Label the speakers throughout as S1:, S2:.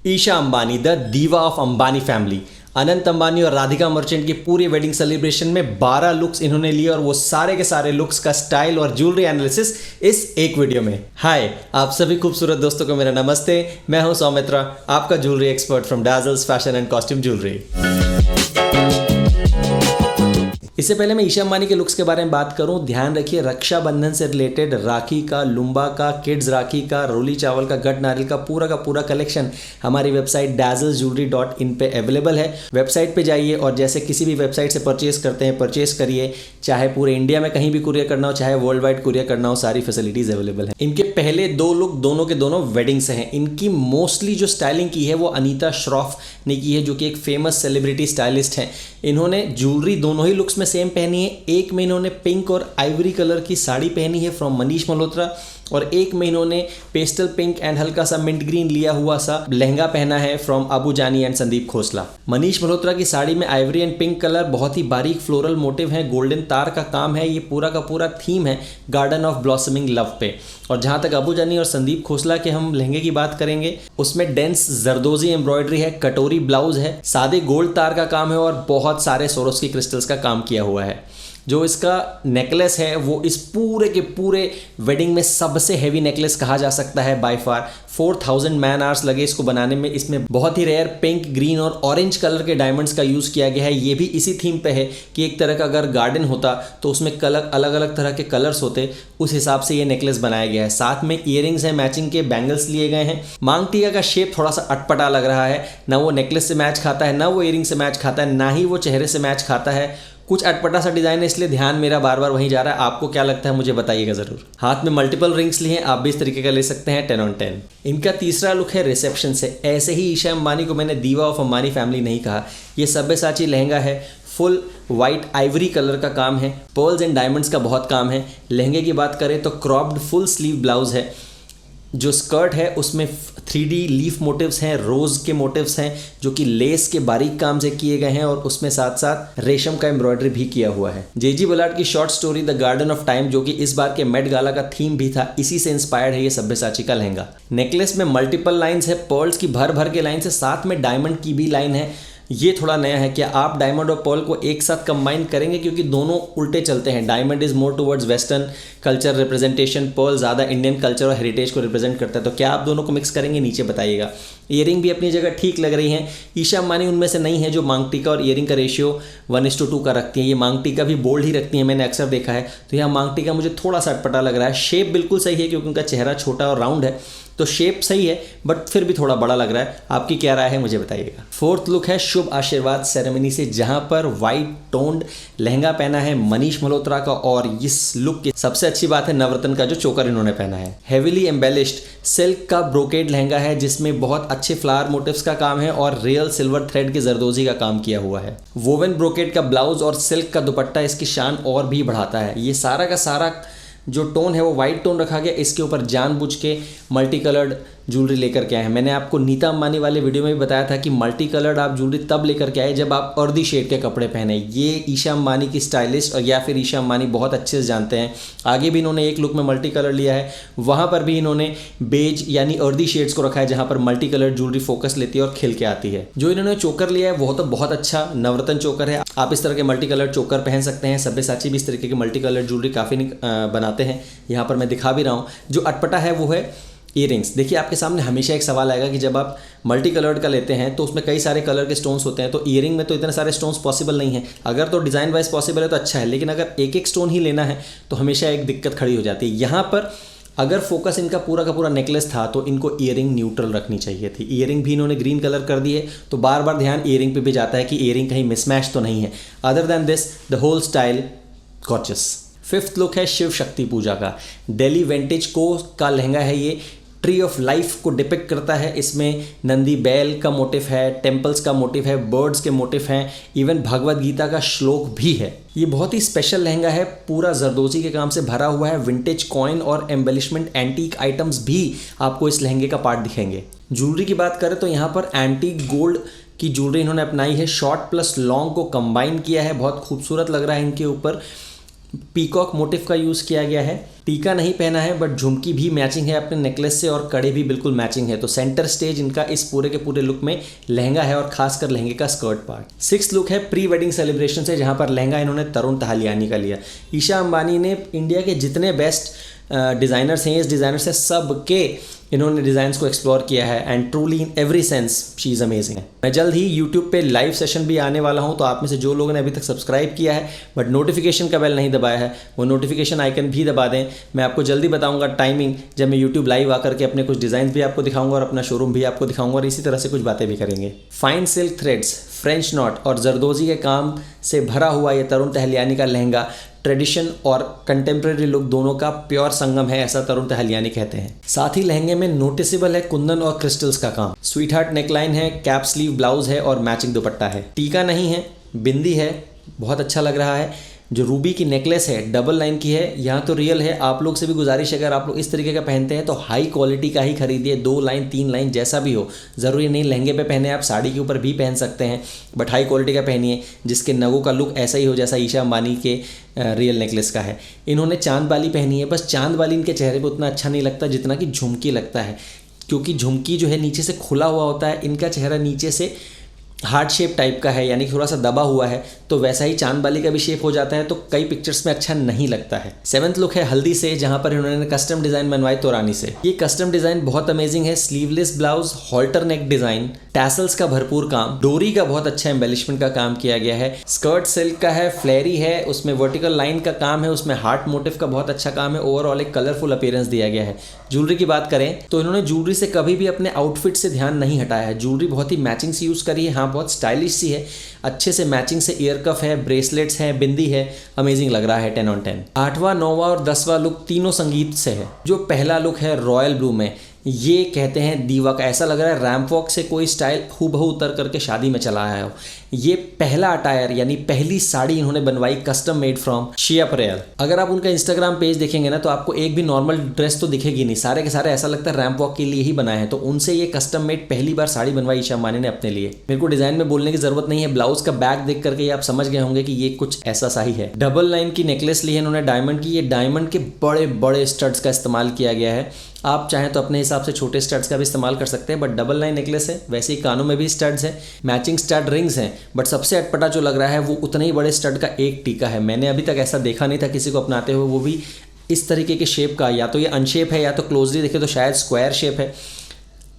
S1: Isha Ambani, the दीवा of Ambani family, Anant Ambani और राधिका मर्चेंट की पूरी वेडिंग सेलिब्रेशन में 12 लुक्स इन्होंने लिए और वो सारे के सारे लुक्स का स्टाइल और ज्वेलरी एनालिसिस इस एक वीडियो में। हाय, आप सभी खूबसूरत दोस्तों को मेरा नमस्ते। मैं हूं सौमित्रा, आपका jewellery expert from Dazzles fashion and costume jewellery. इससे पहले मैं ईशा अंबानी के लुक्स के बारे में बात करूं, ध्यान रखिए रक्षाबंधन से रिलेटेड राखी का, लुम्बा का, किड्स राखी का, रोली चावल का, गट नारियल का पूरा कलेक्शन हमारी वेबसाइट dazzlesjewelry.in पे अवेलेबल है। वेबसाइट पे जाइए और जैसे किसी भी वेबसाइट से परचेस करते हैं परचेस करिए, चाहे पूरे इंडिया में कहीं भी कुरियर करना हो, चाहे वर्ल्ड वाइड कुरियर करना हो, सारी फैसिलिटीज अवेलेबल है। इनके पहले दो लुक दोनों के दोनों वेडिंग से हैं। इनकी मोस्टली जो स्टाइलिंग की है वो अनीता श्रॉफ ने की है, जो कि एक फेमस सेलिब्रिटी स्टाइलिस्ट हैं। इन्होंने ज्वेलरी दोनों ही लुक्स में सेम पहनी है। एक में इन्होंने पिंक और आइवरी कलर की साड़ी पहनी है फ्रॉम मनीष मल्होत्रा, और एक में इन्होंने पेस्टल पिंक एंड हल्का सा मिंट ग्रीन लिया हुआ सा लहंगा पहना है फ्रॉम अबू जानी एंड संदीप खोसला। मनीष मल्होत्रा की साड़ी में आइवरी एंड पिंक कलर, बहुत ही बारीक फ्लोरल मोटिव है, गोल्डन तार का काम है। ये पूरा का पूरा थीम है गार्डन ऑफ ब्लॉसमिंग लव पे। और जहां तक अबू जानी और संदीप खोसला के हम लहंगे की बात करेंगे, उसमें डेंस जरदोजी एम्ब्रॉयडरी है, कटोरी ब्लाउज है, सादे गोल्ड तार का काम है और बहुत सारे सोरोस्की क्रिस्टल्स का काम किया हुआ है। जो इसका नेकलेस है वो इस पूरे के पूरे वेडिंग में सबसे हेवी नेकलेस कहा जा सकता है बाय फार। 4000 मैन आवर्स लगे इसको बनाने में। इसमें बहुत ही रेयर पिंक, ग्रीन और ऑरेंज कलर के डायमंड्स का यूज़ किया गया है। ये भी इसी थीम पे है कि एक तरह का अगर गार्डन होता तो उसमें अलग अलग तरह के कलर्स होते, उस हिसाब से ये नेकलेस बनाया गया है। साथ में ईयरिंग्स हैं, मैचिंग के बैंगल्स लिए गए हैं। मांग टीका का शेप थोड़ा सा अटपटा लग रहा है, ना वो नेकलेस से मैच खाता है, ना वो ईयरिंग से मैच खाता है, ना ही वो चेहरे से मैच खाता है। कुछ अटपटा सा डिज़ाइन है, इसलिए ध्यान मेरा बार बार वहीं जा रहा है। आपको क्या लगता है मुझे बताइएगा ज़रूर। हाथ में मल्टीपल रिंग्स लिए हैं, आप भी इस तरीके का ले सकते हैं 10 on 10। इनका तीसरा लुक है रिसेप्शन से। ऐसे ही ईशा अंबानी को मैंने दीवा ऑफ अंबानी फैमिली नहीं कहा। ये सब्यसाची लहंगा है, फुल वाइट आइवरी कलर का काम है, पर्ल्स एंड डायमंड्स का बहुत काम है। लहंगे की बात करें तो क्रॉप्ड फुल स्लीव ब्लाउज है। जो स्कर्ट है उसमें 3D लीफ मोटिव्स हैं, रोज़ के मोटिव्स हैं जो कि लेस के बारीक काम से किए गए हैं, और उसमें साथ साथ रेशम का एम्ब्रॉयडरी भी किया हुआ है। जेजी बलाट की short story the garden of time, जो कि इस बार के मेट गाला का थीम भी था, इसी से इंस्पायर्ड है ये सब्यसाची का लहंगा। नेकलेस में मल्टीपल लाइन्स है, पर्ल्स की भर के लाइन्स है, साथ में डायमंड की भी लाइन है। ये थोड़ा नया है कि आप डायमंड और पर्ल को एक साथ कंबाइन करेंगे, क्योंकि दोनों उल्टे चलते हैं। Diamond is more towards western culture representation, pearl ज़्यादा इंडियन कल्चर और हेरिटेज को रिप्रेजेंट करता है। तो क्या आप दोनों को मिक्स करेंगे, नीचे बताइएगा। ईयरिंग भी अपनी जगह ठीक लग रही हैं। ईशा अंबानी उनमें से नहीं है जो मांग टीका और ईयरिंग का रेशियो 1:2 का रखती है। ये मांग टीका भी बोल्ड ही रखती है, मैंने अक्सर देखा है। तो यहाँ मांग टीका मुझे थोड़ा सा अटपटा लग रहा है। शेप बिल्कुल सही है क्योंकि उनका चेहरा छोटा और राउंड है, तो शेप सही है, बट फिर भी थोड़ा बड़ा लग रहा है। आपकी क्या राय है मुझे बताइएगा। फोर्थ लुक है शुभ आशीर्वाद सेरेमनी से, जहां पर व्हाइट टोन्ड लहंगा पहना है मनीष मल्होत्रा का, और इस लुक की सबसे अच्छी बात है नवरत्न का जो चोकर इन्होंने पहना है। हेवीली एम्बेलिश्ड सिल्क का ब्रोकेड लहंगा है, जिसमें बहुत अच्छे फ्लावर मोटिव्स का काम है और रियल सिल्वर थ्रेड के जरदोजी का काम किया हुआ है। वोवन ब्रोकेड का ब्लाउज और सिल्क का दुपट्टा इसकी शान और भी बढ़ाता है। ये सारा का सारा जो टोन है वो वाइट टोन रखा गया, इसके ऊपर जानबूझ के मल्टी कलर्ड ज्वेलरी लेकर के आए हैं। मैंने आपको नीता अंबानी वाले वीडियो में भी बताया था कि मल्टी कलर्ड आप ज्वेलरी तब लेकर के आए जब आप अर्दी शेड के कपड़े पहने। ये ईशा अंबानी की स्टाइलिस्ट और या फिर ईशा अंबानी बहुत अच्छे से जानते हैं। आगे भी इन्होंने एक लुक में मल्टी कलर लिया है, वहाँ पर भी इन्होंने बेज यानी अर्दी शेड्स को रखा है, जहाँ पर मल्टी कलर्ड ज्वेलरी फोकस लेती है और खिल के आती है। जो इन्होंने चोकर लिया है वो तो बहुत अच्छा नवरत्न चोकर है। आप इस तरह के मल्टी कलर चोकर पहन सकते हैं। सब्यसाची भी इस तरीके के मल्टी कलर ज्वेलरी काफ़ी बनाते हैं, यहाँ पर मैं दिखा भी रहा हूँ। जो अटपटा है वो है ईयरिंग्स। देखिए आपके सामने हमेशा एक सवाल आएगा कि जब आप मल्टी कलर्ड का लेते हैं तो उसमें कई सारे कलर के स्टोन्स होते हैं, तो ईयरिंग में तो इतने सारे स्टोन्स पॉसिबल नहीं है। अगर तो डिज़ाइन वाइज पॉसिबल है तो अच्छा है, लेकिन अगर एक एक स्टोन ही लेना है तो हमेशा एक दिक्कत खड़ी हो जाती है। यहाँ पर अगर फोकस इनका पूरा का पूरा नेकलेस था तो इनको ईयरिंग न्यूट्रल रखनी चाहिए थी। ईयरिंग भी इन्होंने ग्रीन कलर कर दी है, तो बार बार ध्यान ईयरिंग पे भी जाता है कि ईयरिंग कहीं मिसमैच तो नहीं है। Other than this the whole style gorgeous. Fifth look है शिव शक्ति पूजा का। दिल्ली विंटेज को का लहंगा है ये। ट्री ऑफ लाइफ को डिपिक्ट करता है। इसमें नंदी बैल का मोटिव है, टेम्पल्स का मोटिव है, बर्ड्स के मोटिव हैं, इवन भगवद गीता का श्लोक भी है। ये बहुत ही स्पेशल लहंगा है, पूरा जरदोजी के काम से भरा हुआ है। विंटेज कॉइन और एम्बेलिशमेंट एंटीक आइटम्स भी आपको इस लहंगे का पार्ट दिखेंगे। ज्वेलरी की बात करें तो यहाँ पर एंटीक गोल्ड की ज्वेलरी इन्होंने अपनाई है। शॉर्ट प्लस लॉन्ग को कंबाइन किया है, बहुत खूबसूरत लग रहा है इनके ऊपर। पीकॉक मोटिव का यूज़ किया गया है। टीका नहीं पहना है बट झुमकी भी मैचिंग है अपने नेकलेस से और कड़े भी बिल्कुल मैचिंग है। तो सेंटर स्टेज इनका इस पूरे के पूरे लुक में लहंगा है और खासकर लहंगे का स्कर्ट पार्ट। सिक्स्थ लुक है प्री वेडिंग सेलिब्रेशन से, जहां पर लहंगा इन्होंने तरुण तहलियानी का लिया। ईशा अंबानी ने इंडिया के जितने बेस्ट डिज़ाइनर्स हैं, इस डिज़ाइनर से सब के इन्होंने डिज़ाइंस को एक्सप्लोर किया है and truly in every sense she is amazing. मैं जल्द ही यूट्यूब पे लाइव सेशन भी आने वाला हूं, तो आप में से जो लोगों ने अभी तक सब्सक्राइब किया है बट नोटिफिकेशन का बेल नहीं दबाया है, वो नोटिफिकेशन आइकन भी दबा दें। मैं आपको जल्दी बताऊंगा टाइमिंग, जब मैं यूट्यूब लाइव आकर के अपने कुछ डिज़ाइन भी आपको दिखाऊंगा और अपना शोरूम भी आपको दिखाऊंगा और इसी तरह से कुछ बातें भी करेंगे। Fine silk threads, French not और जरदोजी के काम से भरा हुआ ये तरुण तहलियानी का लहंगा ट्रेडिशन और कंटेम्प्रेरी लुक दोनों का प्योर संगम है, ऐसा तरुण तहलियानी कहते हैं। साथ ही लहंगे में नोटिसेबल है कुंदन और क्रिस्टल्स का काम। स्वीट हार्ट नेकलाइन है, कैप स्लीव ब्लाउज है और मैचिंग दुपट्टा है। टीका नहीं है, बिंदी है, बहुत अच्छा लग रहा है। जो रूबी की नेकलेस है डबल लाइन की है, यहाँ तो रियल है। आप लोग से भी गुजारिश है, अगर आप लोग इस तरीके का पहनते हैं तो हाई क्वालिटी का ही खरीदिए, 2 लाइन 3 लाइन जैसा भी हो। ज़रूरी नहीं लहंगे पे पहने, आप साड़ी के ऊपर भी पहन सकते हैं, बट हाई क्वालिटी का पहनिए जिसके नगों का लुक ऐसा ही हो जैसा ईशा अंबानी के रियल नेकलेस का है। इन्होंने चांद वाली पहनी है, बस चांद वाली इनके चेहरे पर उतना अच्छा नहीं लगता जितना कि झुमकी लगता है, क्योंकि झुमकी जो है नीचे से खुला हुआ होता है, इनका चेहरा नीचे से हार्ट शेप टाइप का है, यानी कि थोड़ा सा दबा हुआ है, तो वैसा ही चांद बाली का भी शेप हो जाता है, तो कई पिक्चर्स में अच्छा नहीं लगता है। 7th लुक है हल्दी से, जहां पर इन्होंने कस्टम डिज़ाइन बनवाई तोरानी से। ये कस्टम डिज़ाइन बहुत अमेजिंग है। Sleeveless blouse, halter neck design, tassels का भरपूर काम, डोरी का बहुत अच्छा एम्बेलिशमेंट का काम किया गया है। स्कर्ट सिल्क का है, फ्लेरी है, उसमें वर्टिकल लाइन का काम है, उसमें हार्ट मोटिव का बहुत अच्छा काम है। ओवरऑल एक कलरफुल अपीयरेंस दिया गया है। ज्वेलरी की बात करें तो इन्होंने ज्वेलरी से कभी भी अपने आउटफिट से ध्यान नहीं हटाया है। ज्वेलरी बहुत ही मैचिंग से यूज़ करी है, हाँ बहुत स्टाइलिश सी है, अच्छे से मैचिंग से ईयर कफ है, ब्रेसलेट्स हैं, बिंदी है, अमेजिंग लग रहा है 10 on 10। 8वां 9वां और 10वां लुक तीनों संगीत से है। जो पहला लुक है रॉयल ब्लू में, ये कहते हैं दीवा का, ऐसा लग रहा है रैम्प वॉक से कोई स्टाइल हूबहू उतर करके शादी में चला आया हो। ये पहला अटायर यानी पहली साड़ी इन्होंने बनवाई कस्टम मेड फ्रॉम शिया परेल। अगर आप उनका इंस्टाग्राम पेज देखेंगे ना तो आपको एक भी नॉर्मल ड्रेस तो दिखेगी नहीं, सारे के सारे ऐसा लगता है रैम्प वॉक के लिए ही बनाए हैं। तो उनसे ये कस्टम मेड पहली बार साड़ी बनवाई ईशा अंबानी ने अपने लिए। मेरे को डिजाइन में बोलने की जरूरत नहीं है, ब्लाउज का बैक देख करके आप समझ गए होंगे कि ये कुछ ऐसा सा ही है। डबल लाइन की नेकलेस ली है इन्होंने डायमंड की, ये डायमंड के बड़े बड़े स्टड्स का इस्तेमाल किया गया है। आप चाहें तो अपने हिसाब से छोटे स्टड्स का भी इस्तेमाल कर सकते हैं, बट डबल लाइन नेकलेस है, वैसे ही कानों में भी स्टड्स हैं, मैचिंग स्टड रिंग्स हैं, बट सबसे अटपटा जो लग रहा है वो उतने ही बड़े स्टड का एक टीका है। मैंने अभी तक ऐसा देखा नहीं था किसी को अपनाते हुए, वो भी इस तरीके के शेप का। या तो ये अनशेप है या तो क्लोजली देखे तो शायद स्क्वायर शेप है,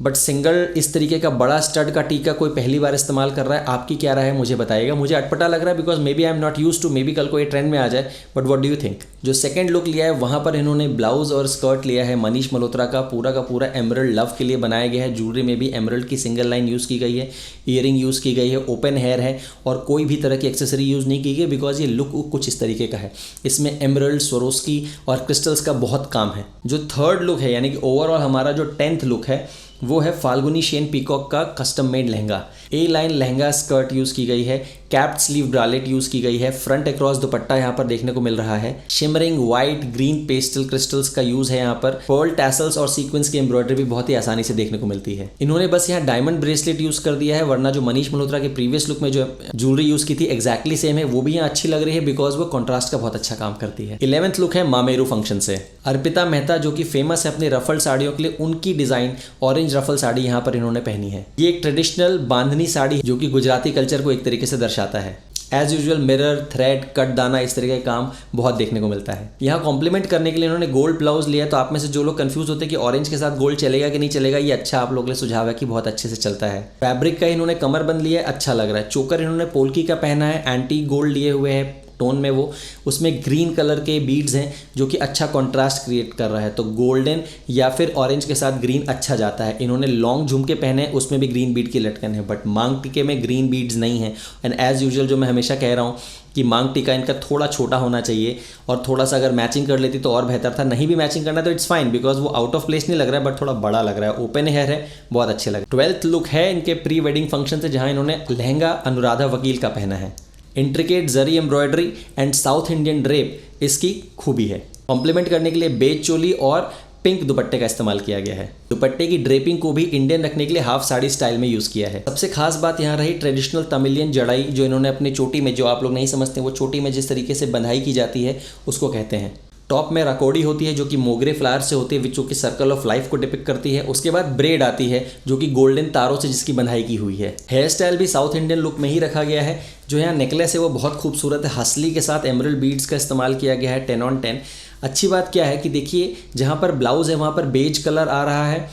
S1: बट सिंगल इस तरीके का बड़ा स्टड का टीका कोई पहली बार इस्तेमाल कर रहा है। आपकी क्या राय है मुझे बताइएगा। मुझे अटपटा लग रहा है because maybe I am not used to, maybe कल को ये ट्रेंड में आ जाए, but what do you think. जो सेकंड लुक लिया है वहाँ पर इन्होंने ब्लाउज और स्कर्ट लिया है मनीष मल्होत्रा का पूरा एमरल्ड लव के लिए बनाया गया है। ज्वेलरी में भी एमरल्ड की सिंगल लाइन यूज़ की गई है, ईयरिंग यूज़ की गई है, ओपन हेयर है और कोई भी तरह की एक्सेसरी यूज़ नहीं की गई बिकॉज ये लुक कुछ इस तरीके का है। इसमें एमरल्ड, स्वरोस्की और क्रिस्टल्स का बहुत काम है। जो थर्ड लुक है यानी कि ओवरऑल हमारा जो 10th लुक है वो है फाल्गुनी शेन पीकॉक का कस्टम मेड लहंगा। ए लाइन लहंगा स्कर्ट यूज़ की गई है, कैप्ड स्लीव ब्रालेट यूज़ की गई है, फ्रंट अक्रॉस दुपट्टा यहाँ पर देखने को मिल रहा है, shimmering white green pastel crystals का यूज़ है यहाँ पर, पर्ल टैसल्स और सीक्वेंस की एम्ब्रॉयडरी भी बहुत ही आसानी से देखने को मिलती है। इन्होंने बस यहाँ डायमंड ब्रेसलेट यूज़ कर दिया है, वरना जो मनीष मल्होत्रा के प्रीवियस लुक में जो ज्वेलरी यूज़ की थी एक्जैक्टली सेम है, वो भी यहाँ अच्छी लग रही है बिकॉज वो कॉन्ट्रास्ट का बहुत अच्छा काम करती है। 11th लुक है मामेरू फंक्शन से। अर्पिता मेहता जो कि फेमस है अपनी रफल साड़ियों के लिए, उनकी डिज़ाइन ऑरेंज रफल साड़ी यहाँ पर इन्होंने पहनी है। ये एक ट्रेडिशनल बांधनी साड़ी जो कि गुजराती कल्चर को एक तरीके से दर्शाता है। As usual mirror, thread, cut दाना इस तरह का काम बहुत देखने को मिलता है। यहाँ कॉम्प्लीमेंट करने के लिए इन्होंने गोल्ड ब्लाउज लिया है। तो आप में से जो लोग कंफ्यूज होते हैं कि ऑरेंज के साथ गोल्ड चलेगा कि नहीं चलेगा, ये अच्छा आप लोगों के लिए सुझाव है कि बहुत अच्छे से चलता है। फैब्रिक का इन्होंने कमरबंद लिया है, अच्छा लग रहा है। चोकर इन्होंने पोल्की का पहना है, एंटी गोल्ड लिए हुए हैं टोन में, वो उसमें ग्रीन कलर के बीड्स हैं जो कि अच्छा कंट्रास्ट क्रिएट कर रहा है। तो गोल्डन या फिर ऑरेंज के साथ ग्रीन अच्छा जाता है। इन्होंने लॉन्ग झुमके पहने, उसमें भी ग्रीन बीड की लटकन है, बट मांग टीके में ग्रीन बीड्स नहीं है। एंड एज यूजुअल जो मैं हमेशा कह रहा हूँ कि मांग टीका इनका थोड़ा छोटा होना चाहिए और थोड़ा सा अगर मैचिंग कर लेती तो और बेहतर था। नहीं भी मैचिंग करना तो इट्स फाइन बिकॉज वो आउट ऑफ प्लेस नहीं लग रहा है, बट थोड़ा बड़ा लग रहा है। ओपन हेयर है, बहुत अच्छे लग रहे। 12th लुक है इनके प्री वेडिंग फंक्शन से, जहाँ इन्होंने लहंगा अनुराधा वकील का पहना है। Intricate zari embroidery and south Indian drape इसकी खूबी है। कॉम्प्लीमेंट करने के लिए बेज चोली और पिंक दुपट्टे का इस्तेमाल किया गया है। दुपट्टे की ड्रेपिंग को भी इंडियन रखने के लिए हाफ साड़ी स्टाइल में यूज़ किया है। सबसे खास बात यहाँ रही ट्रेडिशनल तमिलियन जड़ाई, जो इन्होंने अपनी चोटी में, जो आप लोग नहीं समझते, वो चोटी में जिस तरीके से बंधाई की जाती है उसको कहते हैं। टॉप में राकोडी होती है जो कि मोगरे फ्लावर से होती है, जो कि सर्कल ऑफ लाइफ को डिपिक्ट करती है। उसके बाद ब्रेड आती है जो कि गोल्डन तारों से जिसकी बंधाई की हुई है। हेयर स्टाइल भी साउथ इंडियन लुक में ही रखा गया है। जो यहाँ नेकलेस है वो बहुत खूबसूरत है, हसली के साथ एमरल्ड बीड्स का इस्तेमाल किया गया है 10 on 10। अच्छी बात क्या है कि देखिए जहाँ पर ब्लाउज़ है वहाँ पर बेज कलर आ रहा है,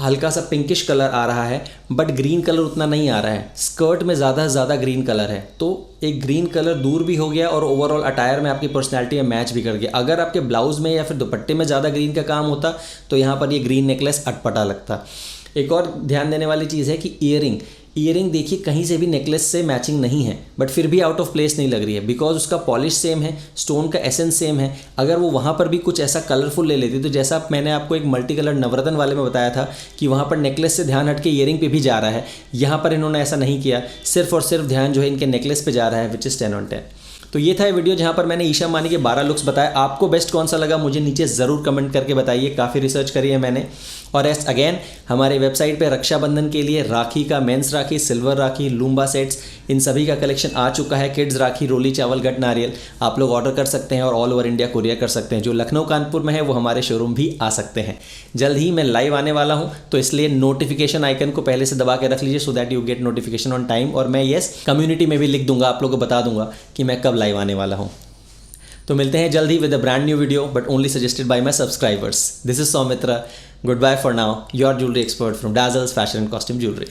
S1: हल्का सा पिंकिश कलर आ रहा है, बट ग्रीन कलर उतना नहीं आ रहा है। स्कर्ट में ज़्यादा से ज़्यादा ग्रीन कलर है, तो एक ग्रीन कलर दूर भी हो गया और ओवरऑल अटायर में आपकी पर्सनैलिटी में मैच भी कर गया। अगर आपके ब्लाउज़ में या फिर दुपट्टे में ज़्यादा ग्रीन का काम होता तो यहाँ पर ये ग्रीन नेकलेस अटपटा लगता। एक और ध्यान देने वाली चीज़ है कि ईयरिंग देखिए कहीं से भी नेकलेस से मैचिंग नहीं है, बट फिर भी आउट ऑफ प्लेस नहीं लग रही है, बिकॉज उसका पॉलिश सेम है, स्टोन का एसेंस सेम है। अगर वो वहाँ पर भी कुछ ऐसा कलरफुल ले लेती, तो जैसा मैंने आपको एक मल्टी कलर नवरत्न वाले में बताया था कि वहाँ पर नेकलेस से ध्यान हट के ईयरिंग पे भी जा रहा है, यहाँ पर इन्होंने ऐसा नहीं किया, सिर्फ और सिर्फ ध्यान जो है इनके नेकलेस पे जा रहा है, विच इज़ 10 on 10। तो ये था वीडियो जहाँ पर मैंने ईशा अंबानी के 12 लुक्स बताए। आपको बेस्ट कौन सा लगा मुझे नीचे ज़रूर कमेंट करके बताइए, काफ़ी रिसर्च करी है मैंने। और अगेन हमारे वेबसाइट पे रक्षाबंधन के लिए राखी का, मेंस राखी, सिल्वर राखी, लूम्बा सेट्स, इन सभी का कलेक्शन आ चुका है। किड्स राखी, रोली चावल, गट नारियल आप लोग ऑर्डर कर सकते हैं और ऑल ओवर इंडिया कुरियर कर सकते हैं। जो लखनऊ कानपुर में है वो हमारे शोरूम भी आ सकते हैं। जल्द ही मैं लाइव आने वाला हूँ, तो इसलिए नोटिफिकेशन आइकन को पहले से दबा के रख लीजिए, so that you get notification on time. और मैं कम्युनिटी में भी लिख दूंगा, आप लोगों को बता दूंगा कि मैं कब लाइव आने वाला हूँ। तो मिलते हैं जल्द ही with a brand new video, but only suggested by my subscribers. This is Soumitra. Good bye for now, your jewellery expert from Dazzles Fashion and Costume Jewelry।